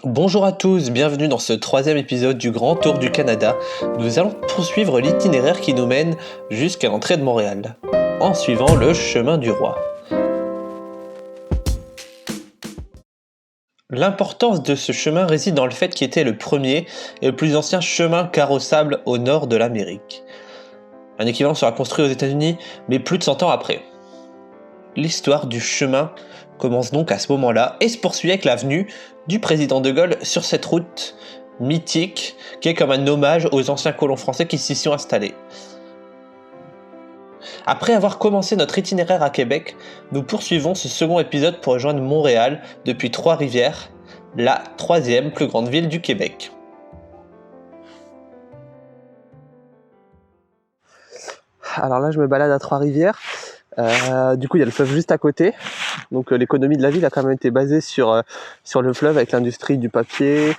Bonjour à tous, bienvenue dans ce troisième épisode du Grand Tour du Canada. Nous allons poursuivre l'itinéraire qui nous mène jusqu'à l'entrée de Montréal, en suivant le chemin du roi. L'importance de ce chemin réside dans le fait qu'il était le premier et le plus ancien chemin carrossable au nord de l'Amérique. Un équivalent sera construit aux États-Unis, mais plus de 100 ans après. L'histoire du chemin commence donc à ce moment-là et se poursuit avec la venue du président de Gaulle sur cette route mythique qui est comme un hommage aux anciens colons français qui s'y sont installés. Après avoir commencé notre itinéraire à Québec, nous poursuivons ce second épisode pour rejoindre Montréal depuis Trois-Rivières, la troisième plus grande ville du Québec. Alors là, je me balade à Trois-Rivières. Du coup, il y a le fleuve juste à côté. Donc l'économie de la ville a quand même été basée sur le fleuve avec l'industrie du papier.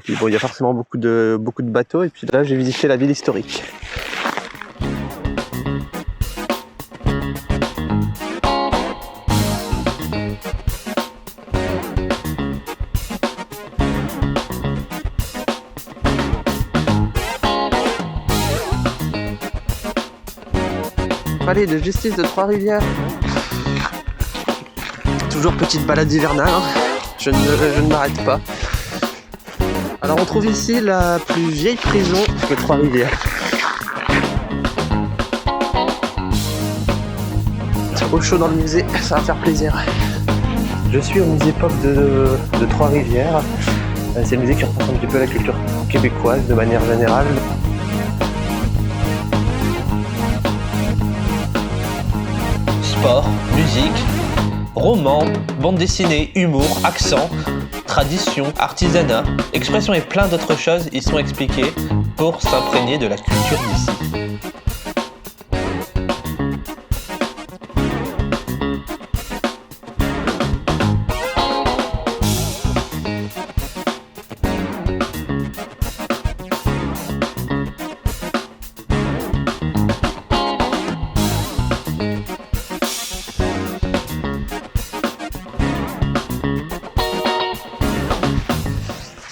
Puis bon, il y a forcément beaucoup de bateaux. Et puis là, j'ai visité la ville historique. Palais de justice de Trois-Rivières. Toujours petite balade hivernale, hein. Je ne m'arrête pas. Alors on trouve ici la plus vieille prison de Trois-Rivières. Au chaud dans le musée, ça va faire plaisir. Je suis au musée Pop de Trois-Rivières. C'est le musée qui représente un petit peu la culture québécoise de manière générale. Sport, musique, romans, bande dessinée, humour, accent, tradition, artisanat, expression et plein d'autres choses y sont expliquées pour s'imprégner de la culture d'ici.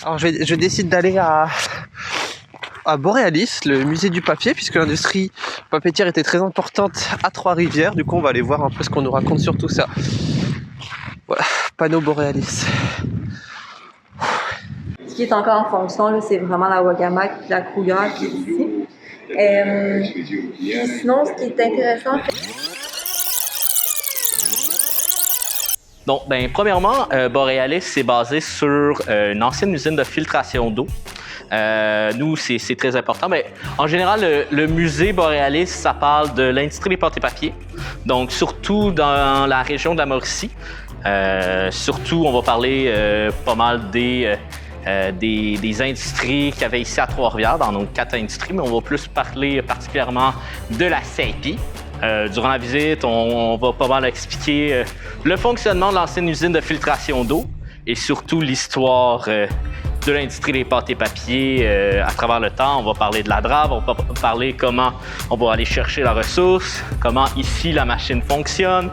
Alors je décide d'aller à Borealis, le musée du papier, puisque l'industrie papetière était très importante à Trois-Rivières. Du coup, on va aller voir un peu ce qu'on nous raconte sur tout ça. Voilà, panneau Borealis. Ce qui est encore en fonction, là, c'est vraiment la Wagamag et la Kruger qui est ici. Puis sinon, ce qui est intéressant... Donc, premièrement, Borealis, c'est basé sur une ancienne usine de filtration d'eau. Nous, c'est très important. Mais en général, le musée Borealis, ça parle de l'industrie des pâtes et papiers. Donc, surtout dans la région de la Mauricie. Surtout, on va parler pas mal des industries qu'il y avait ici à Trois-Rivières, dans nos 4 industries, mais on va plus parler particulièrement de la CIP. Durant la visite, on va pas mal expliquer le fonctionnement de l'ancienne usine de filtration d'eau et surtout l'histoire de l'industrie des pâtes et papiers à travers le temps. On va parler de la drave, on va parler comment on va aller chercher la ressource, comment ici la machine fonctionne.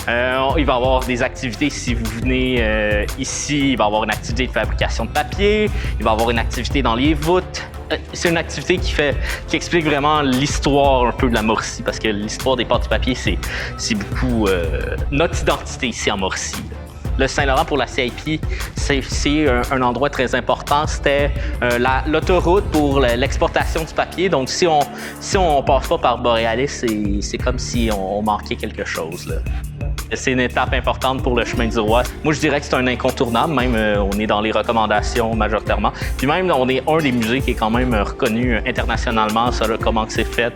Il va y avoir des activités, si vous venez ici, il va y avoir une activité de fabrication de papier, il va y avoir une activité dans les voûtes. C'est une activité qui explique vraiment l'histoire un peu de la Mauricie, parce que l'histoire des pâtes et papier, c'est beaucoup notre identité ici en Mauricie. Le Saint-Laurent pour la CIP, c'est un endroit très important. C'était l'autoroute pour l'exportation du papier. Donc, si on passe pas par Borealis, c'est comme si on manquait quelque chose, là. C'est une étape importante pour le chemin du roi. Moi, je dirais que c'est un incontournable. Même, on est dans les recommandations majoritairement. Puis même, on est un des musées qui est quand même reconnu internationalement. Ça, là, comment que c'est fait.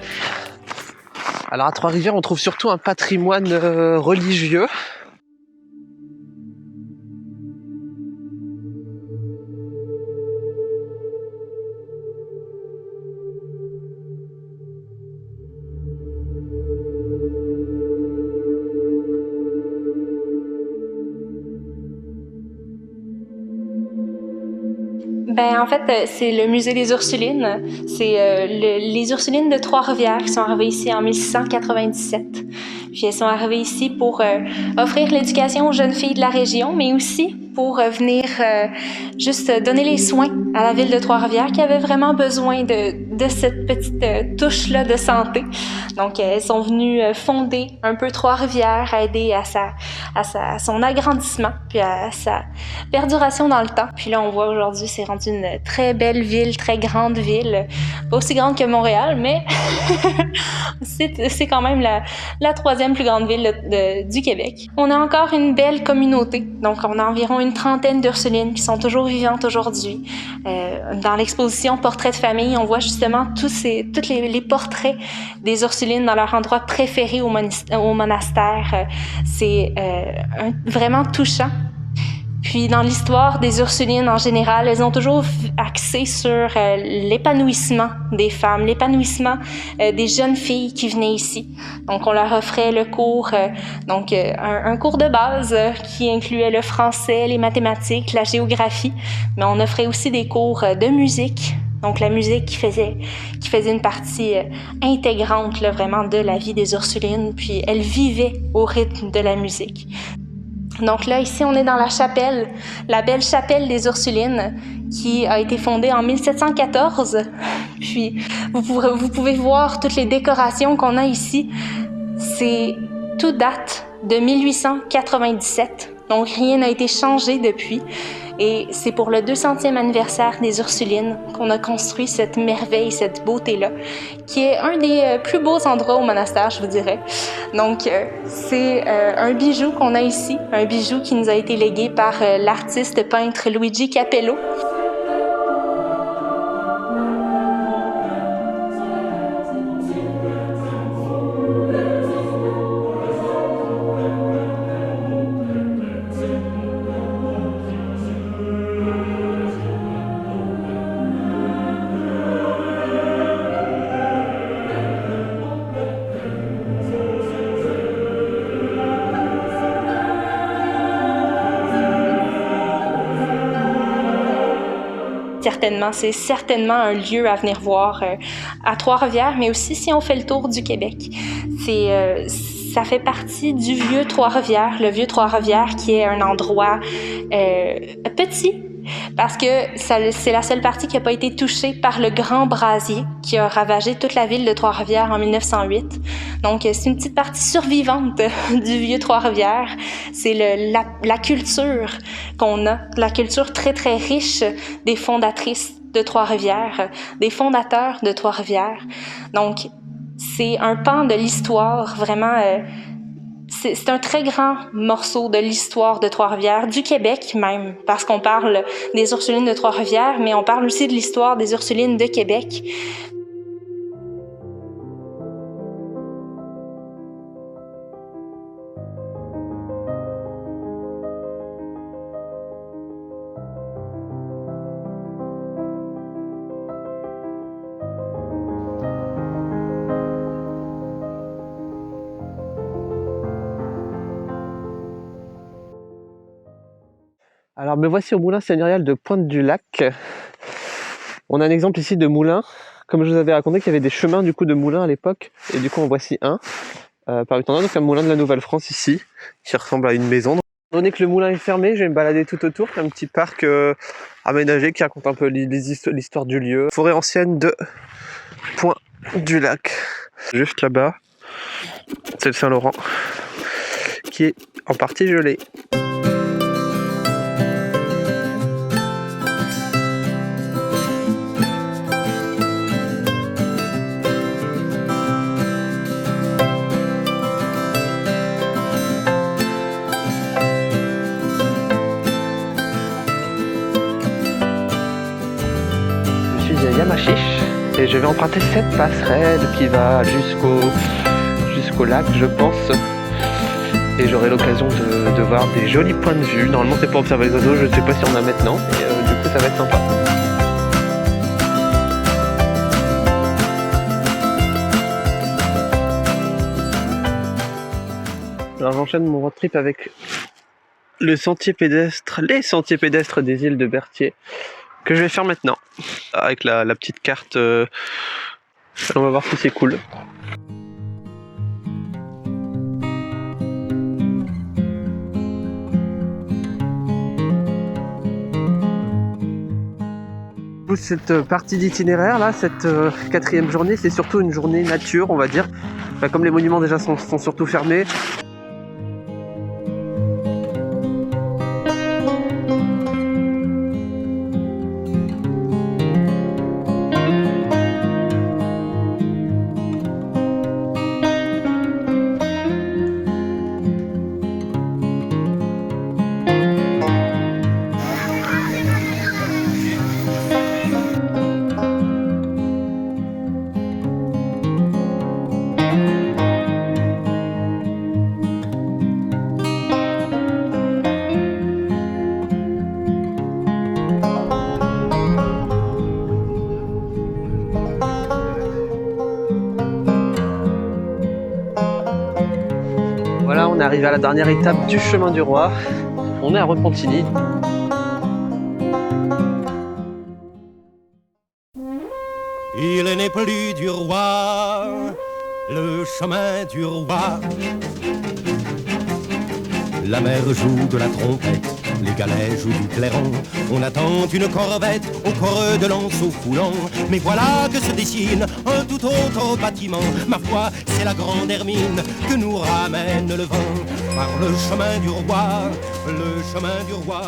Alors à Trois-Rivières, on trouve surtout un patrimoine religieux. En fait, c'est le musée des Ursulines. C'est les Ursulines de Trois-Rivières qui sont arrivées ici en 1697. Puis elles sont arrivées ici pour offrir l'éducation aux jeunes filles de la région, mais aussi pour venir juste donner les soins à la ville de Trois-Rivières qui avait vraiment besoin de cette petite touche-là de santé. Donc, elles sont venues fonder un peu Trois-Rivières, aider à son agrandissement, puis à sa perduration dans le temps. Puis là, on voit aujourd'hui, c'est rendu une très belle ville, très grande ville, pas aussi grande que Montréal, mais c'est quand même la troisième plus grande ville du Québec. On a encore une belle communauté, donc on a environ une trentaine d'Ursulines qui sont toujours vivantes aujourd'hui. Dans l'exposition Portraits de famille, on voit justement tous les portraits des Ursulines dans leur endroit préféré au monastère. C'est vraiment touchant. Puis dans l'histoire des Ursulines en général, elles ont toujours axé sur l'épanouissement des femmes, l'épanouissement des jeunes filles qui venaient ici. Donc on leur offrait le cours, un cours de base qui incluait le français, les mathématiques, la géographie, mais on offrait aussi des cours de musique. Donc la musique qui faisait une partie intégrante là, vraiment de la vie des Ursulines, puis elles vivaient au rythme de la musique. Donc là, ici, on est dans la chapelle, la belle chapelle des Ursulines, qui a été fondée en 1714. Puis, vous pouvez voir toutes les décorations qu'on a ici. Tout date de 1897. Donc, rien n'a été changé depuis. Et c'est pour le 200e anniversaire des Ursulines qu'on a construit cette merveille, cette beauté-là, qui est un des plus beaux endroits au monastère, je vous dirais. Donc, c'est un bijou qu'on a ici, un bijou qui nous a été légué par l'artiste peintre Luigi Capello. C'est certainement un lieu à venir voir à Trois-Rivières, mais aussi si on fait le tour du Québec. Ça fait partie du vieux Trois-Rivières, le vieux Trois-Rivières qui est un endroit petit, parce que c'est la seule partie qui n'a pas été touchée par le grand brasier qui a ravagé toute la ville de Trois-Rivières en 1908. Donc, c'est une petite partie survivante du vieux Trois-Rivières. C'est la culture qu'on a, la culture très, très riche des fondatrices de Trois-Rivières, des fondateurs de Trois-Rivières. Donc, c'est un pan de l'histoire, vraiment... C'est un très grand morceau de l'histoire de Trois-Rivières, du Québec même, parce qu'on parle des Ursulines de Trois-Rivières, mais on parle aussi de l'histoire des Ursulines de Québec. Alors me voici au moulin seigneurial de Pointe-du-Lac. On a un exemple ici de moulin. Comme je vous avais raconté qu'il y avait des chemins du coup de moulins à l'époque, et du coup en voici un. Parmi tant d'autres, donc un moulin de la Nouvelle-France ici, qui ressemble à une maison. Étant donné que le moulin est fermé, je vais me balader tout autour, un petit parc aménagé qui raconte un peu l'histoire du lieu. Forêt ancienne de Pointe-du-Lac. Juste là-bas, c'est le Saint-Laurent, qui est en partie gelé. Yamachiche et je vais emprunter cette passerelle qui va jusqu'au lac, je pense, et j'aurai l'occasion de voir des jolis points de vue. Normalement c'est pour observer les oiseaux, je ne sais pas si on en a maintenant, et du coup ça va être sympa. Alors j'enchaîne mon road trip avec les sentiers pédestres des îles de Berthier, que je vais faire maintenant avec la petite carte. On va voir si c'est cool. coup, cette partie d'itinéraire, là, cette 4e journée, c'est surtout une journée nature, on va dire. Enfin, comme les monuments déjà sont surtout fermés. Voilà, on est arrivé à la dernière étape du chemin du roi. On est à Repentigny. Il n'est plus du roi, le chemin du roi. La mer joue de la trompette, les galets jouent du clairon. On attend une corvette au creux de l'anseau foulant. Mais voilà que se dessine un tout autre bâtiment. Ma foi, c'est la grande Hermine que nous ramène le vent. Par le chemin du roi, le chemin du roi.